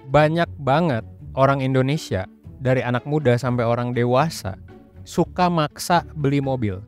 Banyak banget orang Indonesia, dari anak muda sampai orang dewasa, suka maksa beli mobil.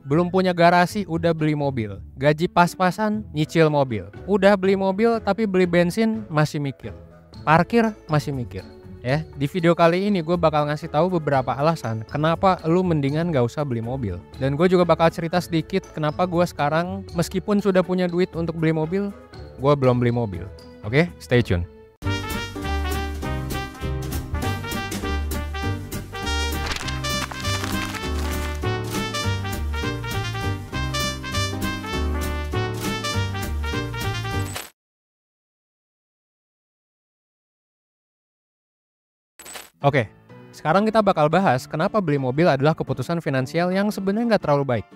Belum punya garasi udah beli mobil, gaji pas-pasan nyicil mobil. Udah beli mobil tapi beli bensin masih mikir, parkir masih mikir. Ya, di video kali ini gue bakal ngasih tahu beberapa alasan kenapa lu mendingan gak usah beli mobil. Dan gue juga bakal cerita sedikit kenapa gue sekarang meskipun sudah punya duit untuk beli mobil, gue belum beli mobil. Oke, stay tune. Oke, sekarang kita bakal bahas kenapa beli mobil adalah keputusan finansial yang sebenarnya nggak terlalu baik.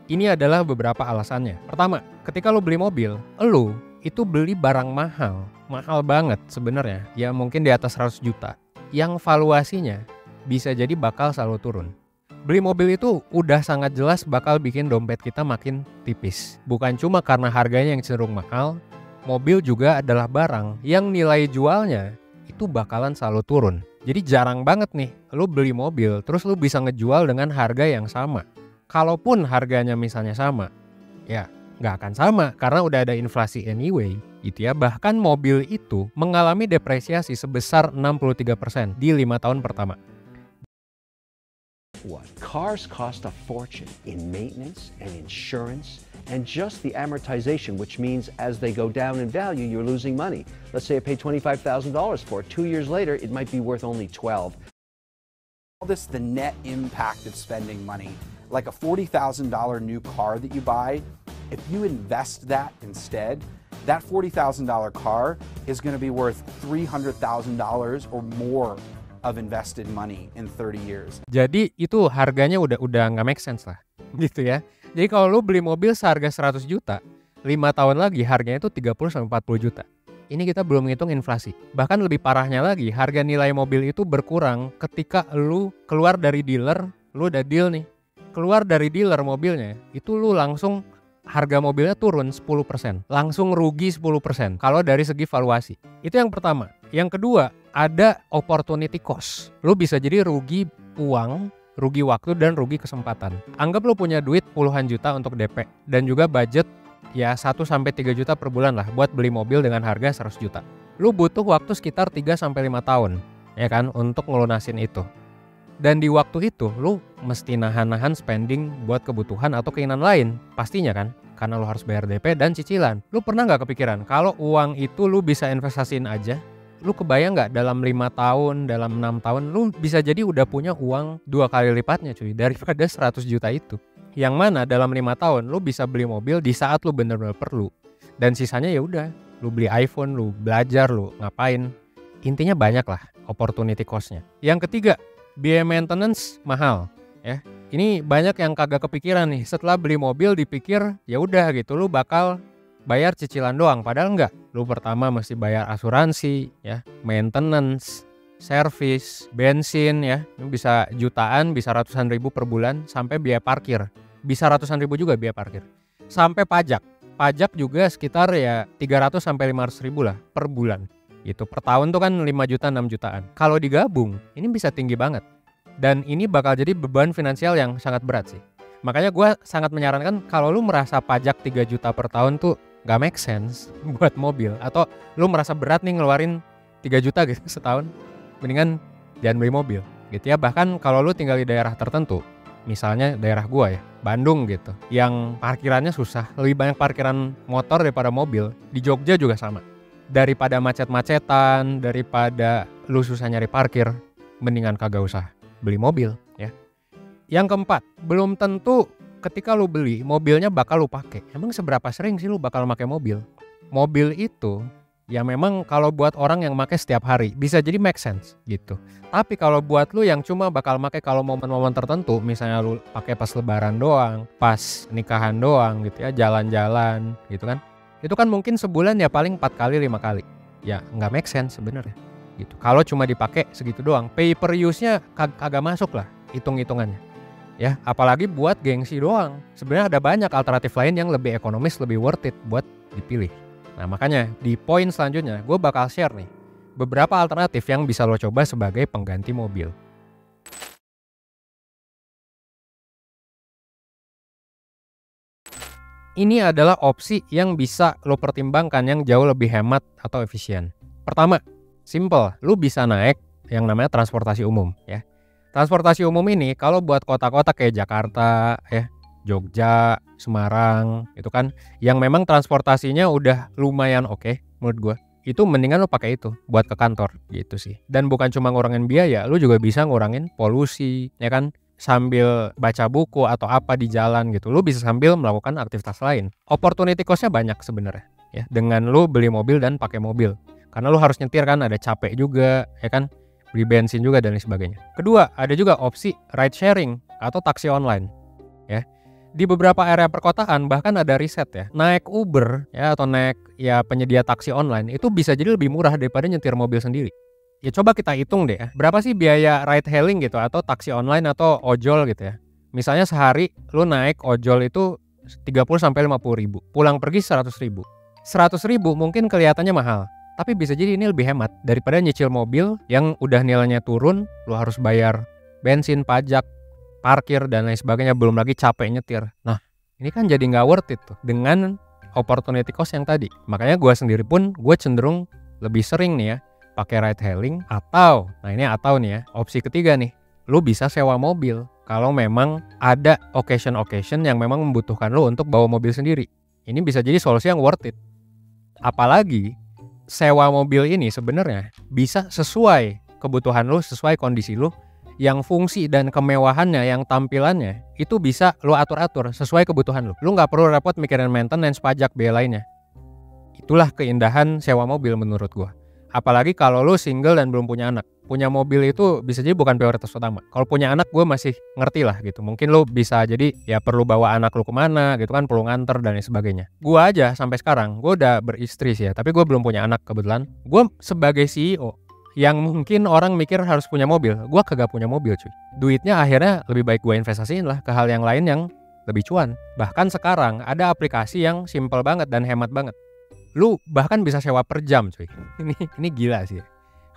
Ini adalah beberapa alasannya. Pertama, ketika lo beli mobil, lo itu beli barang mahal. Mahal banget sebenarnya, ya mungkin di atas 100 juta. Yang valuasinya bisa jadi bakal selalu turun. Beli mobil itu udah sangat jelas bakal bikin dompet kita makin tipis. Bukan cuma karena harganya yang cenderung mahal, mobil juga adalah barang yang nilai jualnya itu bakalan selalu turun. Jadi jarang banget nih lu beli mobil terus lu bisa ngejual dengan harga yang sama. Kalaupun harganya misalnya sama, ya nggak akan sama karena udah ada inflasi anyway gitu ya. Bahkan mobil itu mengalami depresiasi sebesar 63% di 5 tahun pertama. Cars cost a fortune in maintenance and insurance and just the amortization, which means as they go down in value, you're losing money. Let's say I paid $25,000 for it. 2 years later, it might be worth only 12. All this, the net impact of spending money. Like a $40,000 new car that you buy, if you invest that instead, that $40,000 car is going to be worth $300,000 or more of invested money in 30 years. Jadi itu harganya udah nggak make sense lah, gitu ya. Jadi kalau lu beli mobil seharga 100 juta, 5 tahun lagi harganya itu 30-40 juta. Ini kita belum ngitung inflasi. Bahkan lebih parahnya lagi, harga nilai mobil itu berkurang ketika lu keluar dari dealer, lu udah deal nih. Keluar dari dealer mobilnya, itu lu langsung harga mobilnya turun 10%. Langsung rugi 10% kalau dari segi valuasi. Itu yang pertama. Yang kedua, ada opportunity cost. Lu bisa jadi rugi uang, rugi waktu, dan rugi kesempatan. Anggap lu punya duit puluhan juta untuk DP dan juga budget ya 1-3 juta per bulan lah buat beli mobil dengan harga 100 juta. Lu butuh waktu sekitar 3-5 tahun ya kan untuk ngelunasin itu. Dan di waktu itu lu mesti nahan-nahan spending buat kebutuhan atau keinginan lain pastinya kan, karena lu harus bayar DP dan cicilan. Lu pernah gak kepikiran kalau uang itu lu bisa investasiin aja? Lu kebayang gak dalam 5 tahun, dalam 6 tahun lu bisa jadi udah punya uang 2 kali lipatnya cuy daripada 100 juta itu. Yang mana dalam 5 tahun lu bisa beli mobil di saat lu bener-bener perlu. Dan sisanya ya udah, lu beli iPhone, lu belajar, lu ngapain. Intinya banyak lah opportunity cost-nya. Yang ketiga, biaya maintenance mahal ya. Ini banyak yang kagak kepikiran nih, setelah beli mobil dipikir ya udah gitu lu bakal bayar cicilan doang, padahal enggak. Lu pertama mesti bayar asuransi ya, maintenance, servis, bensin ya. Ini bisa jutaan, bisa ratusan ribu per bulan, sampai biaya parkir. Bisa ratusan ribu juga biaya parkir. Sampai pajak. Pajak juga sekitar ya 300 sampai 500 ribu lah per bulan. Itu per tahun tuh kan 5 juta 6 jutaan. Kalau digabung, ini bisa tinggi banget. Dan ini bakal jadi beban finansial yang sangat berat sih. Makanya gue sangat menyarankan kalau lu merasa pajak 3 juta per tahun tuh gak make sense buat mobil, atau lu merasa berat nih ngeluarin 3 juta gitu setahun, mendingan jangan beli mobil gitu ya. Bahkan kalau lu tinggal di daerah tertentu, misalnya daerah gua ya, Bandung gitu, yang parkirannya susah, lebih banyak parkiran motor daripada mobil. Di Jogja juga sama. Daripada macet-macetan, daripada lu susah nyari parkir, mendingan kagak usah beli mobil ya. Yang keempat, belum tentu ketika lu beli mobilnya bakal lu pakai. Emang seberapa sering sih lu bakal pakai mobil? Mobil itu ya memang kalau buat orang yang pakai setiap hari bisa jadi make sense gitu. Tapi kalau buat lu yang cuma bakal pakai kalau momen-momen tertentu, misalnya lu pakai pas lebaran doang, pas nikahan doang gitu ya, jalan-jalan gitu kan. Itu kan mungkin sebulan ya paling 4 kali 5 kali. Ya nggak make sense sebenarnya gitu. Kalau cuma dipakai segitu doang, pay per use-nya kagak masuk lah hitung-hitungannya. Ya, apalagi buat gengsi doang. Sebenarnya ada banyak alternatif lain yang lebih ekonomis, lebih worth it buat dipilih. Nah, makanya di poin selanjutnya gue bakal share nih beberapa alternatif yang bisa lo coba sebagai pengganti mobil. Ini adalah opsi yang bisa lo pertimbangkan yang jauh lebih hemat atau efisien. Pertama, simple, lo bisa naik yang namanya transportasi umum ya. Transportasi umum ini kalau buat kota-kota kayak Jakarta ya, Jogja, Semarang, itu kan yang memang transportasinya udah lumayan oke menurut gua. Itu mendingan lo pakai itu buat ke kantor gitu sih. Dan bukan cuma ngurangin biaya, lo juga bisa ngurangin polusi ya kan. Sambil baca buku atau apa di jalan gitu, lu bisa sambil melakukan aktivitas lain. Opportunity cost-nya banyak sebenarnya ya dengan lu beli mobil dan pakai mobil. Karena lu harus nyetir kan, ada capek juga ya kan, beli bensin juga dan lain sebagainya. Kedua, ada juga opsi ride sharing atau taksi online ya. Di beberapa area perkotaan bahkan ada riset ya, naik Uber ya atau naik ya penyedia taksi online itu bisa jadi lebih murah daripada nyetir mobil sendiri. Ya coba kita hitung deh ya, berapa sih biaya ride hailing gitu atau taksi online atau ojol gitu ya. Misalnya sehari lu naik ojol itu 30-50 ribu, pulang pergi 100 ribu. 100 ribu mungkin kelihatannya mahal, tapi bisa jadi ini lebih hemat daripada nyicil mobil yang udah nilainya turun, lu harus bayar bensin, pajak, parkir dan lain sebagainya, belum lagi capek nyetir. Nah ini kan jadi nggak worth it tuh dengan opportunity cost yang tadi. Makanya gue sendiri pun gue cenderung lebih sering nih ya pakai ride hailing atau, nah ini atau nih ya, opsi ketiga nih, lu bisa sewa mobil kalau memang ada occasion yang memang membutuhkan lu untuk bawa mobil sendiri. Ini bisa jadi solusi yang worth it. Apalagi sewa mobil ini sebenarnya bisa sesuai kebutuhan lu, sesuai kondisi lu, yang fungsi dan kemewahannya, yang tampilannya itu bisa lu atur-atur sesuai kebutuhan lu. Lu nggak perlu repot mikirin maintenance, pajak, biaya lainnya. Itulah keindahan sewa mobil menurut gua. Apalagi kalau lu single dan belum punya anak. Punya mobil itu bisa jadi bukan prioritas utama. Kalau punya anak gue masih ngerti lah gitu. Mungkin lu bisa jadi ya perlu bawa anak lu kemana gitu kan, perlu nganter dan lain sebagainya. Gue aja sampai sekarang, gue udah beristri sih ya, tapi gue belum punya anak kebetulan. Gue sebagai CEO yang mungkin orang mikir harus punya mobil, gue kagak punya mobil cuy. Duitnya akhirnya lebih baik gue investasiin lah ke hal yang lain yang lebih cuan. Bahkan sekarang ada aplikasi yang simple banget dan hemat banget. Lu bahkan bisa sewa per jam cuy. Ini gila sih.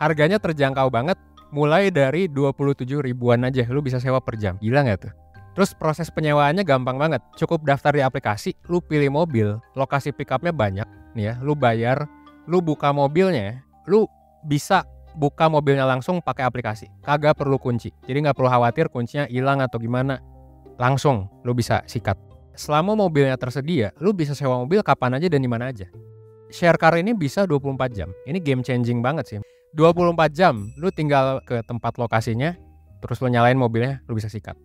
Harganya terjangkau banget, mulai dari 27 ribuan aja lu bisa sewa per jam. Gila gak tuh? Terus proses penyewaannya gampang banget. Cukup daftar di aplikasi, lu pilih mobil, lokasi pick up-nya banyak nih ya, lu bayar, lu buka mobilnya, lu bisa buka mobilnya langsung pakai aplikasi. Kagak perlu kunci. Jadi gak perlu khawatir kuncinya hilang atau gimana. Langsung lu bisa sikat. Selama mobilnya tersedia, lu bisa sewa mobil kapan aja dan di mana aja. Share car ini bisa 24 jam. Ini game changing banget sih. 24 jam, lu tinggal ke tempat lokasinya, terus lu nyalain mobilnya, lu bisa sikat.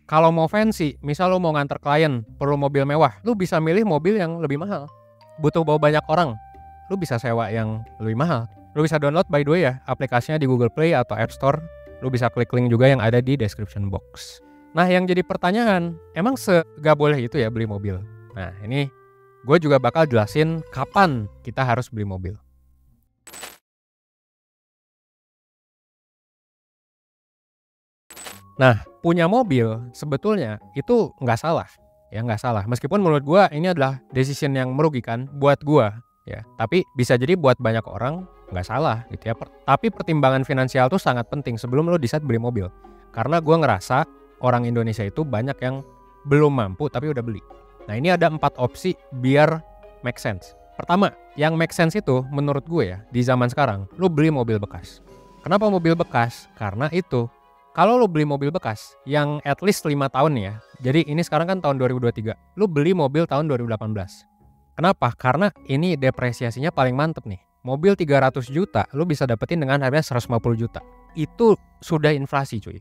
Kalau mau fancy, misal lu mau nganter klien, perlu mobil mewah, lu bisa milih mobil yang lebih mahal. Butuh bawa banyak orang, lu bisa sewa yang lebih mahal. Lu bisa download by the way ya, aplikasinya di Google Play atau App Store. Lu bisa klik link juga yang ada di description box. Nah yang jadi pertanyaan, emang gak boleh itu ya beli mobil? Nah ini gue juga bakal jelasin kapan kita harus beli mobil. Nah, punya mobil sebetulnya itu nggak salah, ya nggak salah. Meskipun menurut gue ini adalah decision yang merugikan buat gue, ya. Tapi bisa jadi buat banyak orang nggak salah, gitu ya. Tapi pertimbangan finansial tuh sangat penting sebelum lo decide beli mobil. Karena gue ngerasa orang Indonesia itu banyak yang belum mampu tapi udah beli. Nah ini ada 4 opsi biar make sense. Pertama, yang make sense itu menurut gue ya, di zaman sekarang, lo beli mobil bekas. Kenapa mobil bekas? Karena itu, kalau lo beli mobil bekas yang at least 5 tahun nih ya, jadi ini sekarang kan tahun 2023, lo beli mobil tahun 2018. Kenapa? Karena ini depresiasinya paling mantep nih. Mobil 300 juta, lo bisa dapetin dengan harga 150 juta. Itu sudah inflasi cuy.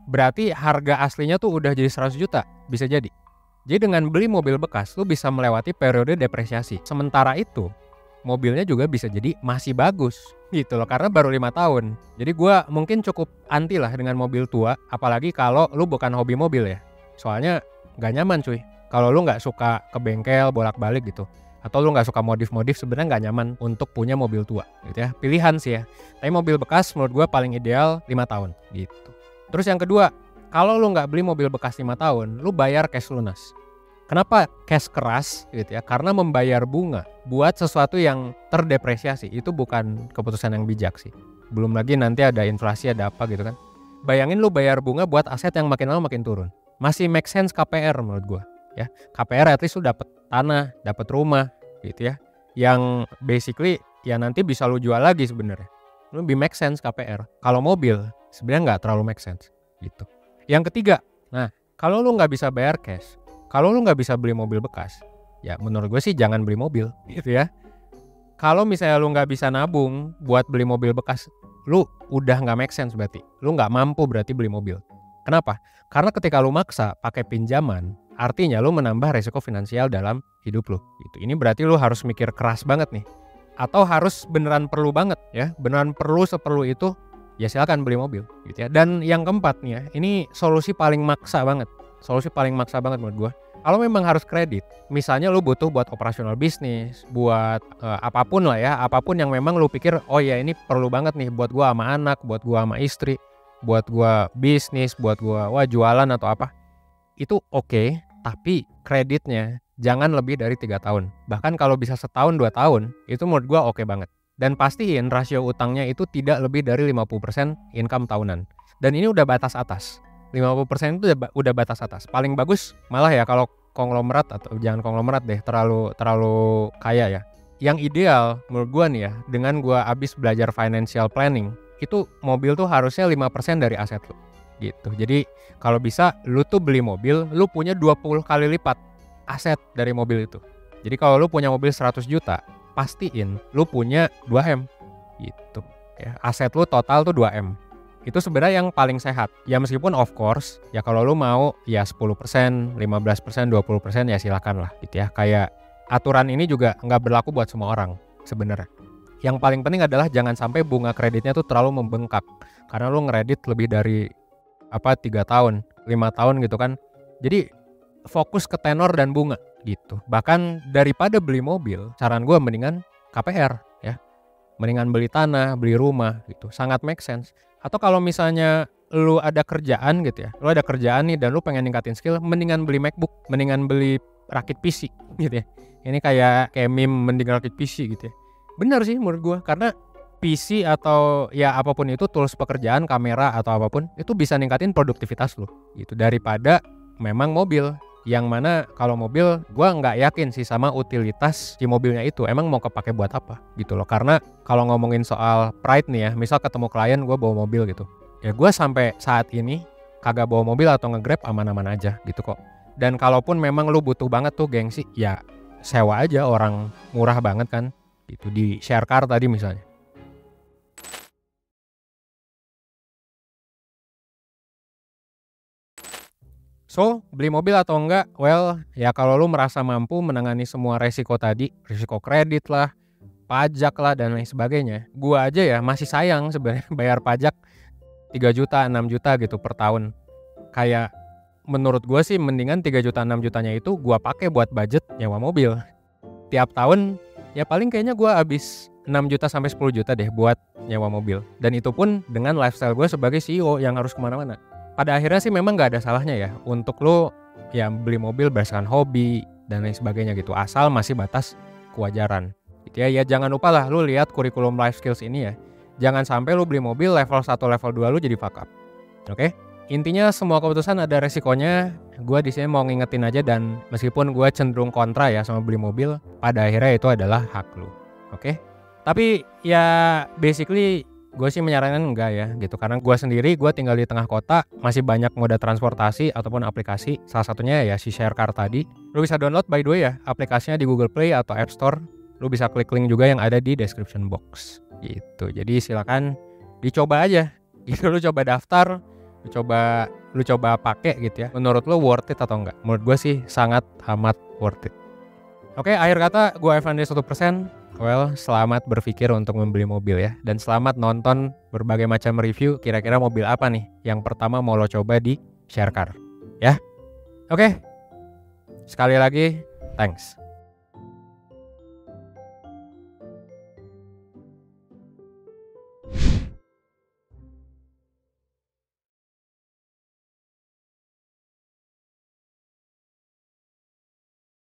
Berarti harga aslinya tuh udah jadi 100 juta, bisa jadi. Jadi dengan beli mobil bekas, lu bisa melewati periode depresiasi. Sementara itu, mobilnya juga bisa jadi masih bagus gitu loh, karena baru 5 tahun. Jadi gue mungkin cukup anti lah dengan mobil tua, apalagi kalau lu bukan hobi mobil ya. Soalnya gak nyaman cuy. Kalau lu gak suka ke bengkel bolak-balik gitu, atau lu gak suka modif-modif, sebenarnya gak nyaman untuk punya mobil tua gitu ya. Pilihan sih ya. Tapi mobil bekas menurut gue paling ideal 5 tahun gitu. Terus yang kedua, kalau lu nggak beli mobil bekas 5 tahun, lu bayar cash lunas. Kenapa cash keras gitu ya? Karena membayar bunga buat sesuatu yang terdepresiasi itu bukan keputusan yang bijak sih. Belum lagi nanti ada inflasi, ada apa gitu kan. Bayangin lu bayar bunga buat aset yang makin lama makin turun. Masih make sense KPR menurut gua ya. KPR at least lu dapet tanah, dapet rumah gitu ya. Yang basically ya nanti bisa lu jual lagi sebenarnya. Lebih make sense KPR. Kalau mobil sebenarnya nggak terlalu make sense gitu. Yang ketiga, nah kalau lu nggak bisa bayar cash, kalau lu nggak bisa beli mobil bekas, ya menurut gue sih jangan beli mobil gitu ya. Kalau misalnya lu nggak bisa nabung buat beli mobil bekas, lu udah nggak make sense berarti. Lu nggak mampu berarti beli mobil. Kenapa? Karena ketika lu maksa pakai pinjaman, artinya lu menambah resiko finansial dalam hidup lu. Gitu. Ini berarti lu harus mikir keras banget nih. Atau harus beneran perlu banget ya, beneran perlu seperlu itu, ya silakan beli mobil gitu ya. Dan yang keempat nih ya, ini solusi paling maksa banget. Solusi paling maksa banget menurut gua. Kalau memang harus kredit, misalnya lu butuh buat operasional bisnis, buat apapun lah ya, apapun yang memang lu pikir, oh ya ini perlu banget nih buat gua sama anak, buat gua sama istri, buat gua bisnis, buat gua jualan atau apa. Itu oke, tapi kreditnya jangan lebih dari 3 tahun. Bahkan kalau bisa setahun 2 tahun, itu menurut gua oke banget. Dan pastiin rasio utangnya itu tidak lebih dari 50% income tahunan. Dan ini udah batas atas. 50% itu udah batas atas. Paling bagus malah ya kalau konglomerat, atau jangan konglomerat deh, terlalu kaya ya. Yang ideal menurut gua nih ya, dengan gua abis belajar financial planning, itu mobil tuh harusnya 5% dari aset lu gitu. Jadi kalau bisa lu tuh beli mobil, lu punya 20 kali lipat aset dari mobil itu. Jadi kalau lu punya mobil 100 juta, pastiin lu punya 2M gitu ya. Aset lu total tuh 2M. Itu sebenarnya yang paling sehat. Ya meskipun of course, ya kalau lu mau ya 10%, 15%, 20% ya silakan lah gitu ya. Kayak aturan ini juga nggak berlaku buat semua orang sebenarnya. Yang paling penting adalah jangan sampai bunga kreditnya tuh terlalu membengkak. Karena lu ngeredit lebih dari 3 tahun, 5 tahun gitu kan. Jadi fokus ke tenor dan bunga gitu. Bahkan daripada beli mobil, saran gue mendingan KPR ya. Mendingan beli tanah, beli rumah gitu. Sangat make sense. Atau kalau misalnya lu ada kerjaan gitu ya, lu ada kerjaan nih dan lu pengen ningkatin skill, mendingan beli MacBook, mendingan beli rakit PC gitu ya. Ini kayak meme mending rakit PC gitu ya. Benar sih menurut gua, karena PC atau ya apapun itu, tools pekerjaan, kamera atau apapun, itu bisa ningkatin produktivitas lu gitu daripada memang mobil. Yang mana kalau mobil gue nggak yakin sih sama utilitas si mobilnya itu emang mau kepake buat apa gitu loh. Karena kalau ngomongin soal pride nih ya, misal ketemu klien gue bawa mobil gitu, ya gue sampai saat ini kagak bawa mobil atau nge-grab aman-aman aja gitu kok. Dan kalaupun memang lu butuh banget tuh gengsi, ya sewa aja orang murah banget kan gitu di share car tadi misalnya. So, beli mobil atau enggak? Well, ya kalau lu merasa mampu menangani semua resiko tadi, resiko kredit lah, pajak lah, dan lain sebagainya. Gua aja ya masih sayang sebenarnya bayar pajak 3 juta, 6 juta gitu per tahun. Kayak menurut gua sih mendingan 3 juta, 6 jutanya itu gua pakai buat budget nyewa mobil. Tiap tahun ya paling kayaknya gua habis 6 juta sampai 10 juta deh buat nyewa mobil. Dan itu pun dengan lifestyle gua sebagai CEO yang harus kemana-mana. Pada akhirnya sih memang gak ada salahnya ya untuk lo ya beli mobil berdasarkan hobi dan lain sebagainya gitu, asal masih batas kewajaran gitu ya. Ya jangan lupa lah lo lihat kurikulum life skills ini ya. Jangan sampai lo beli mobil level 1, level 2 lo jadi fuck up. Oke? Intinya semua keputusan ada resikonya. Gua di sini mau ngingetin aja, dan meskipun gua cenderung kontra ya sama beli mobil, pada akhirnya itu adalah hak lo. Oke? Tapi ya basically gue sih menyarankan enggak ya gitu, karena gue sendiri gue tinggal di tengah kota, masih banyak moda transportasi ataupun aplikasi, salah satunya ya si share car tadi. Lu bisa download by the way ya aplikasinya di Google Play atau App Store. Lu bisa klik link juga yang ada di description box gitu. Jadi silakan dicoba aja gitu. Lu coba daftar, lu coba pakai gitu ya. Menurut lu worth it atau enggak? Menurut gue sih sangat amat worth it. Oke, akhir kata gue Evan 1%. Well, selamat berpikir untuk membeli mobil ya. Dan selamat nonton berbagai macam review. Kira-kira mobil apa nih yang pertama mau lo coba di share car ya. Oke, sekali lagi thanks.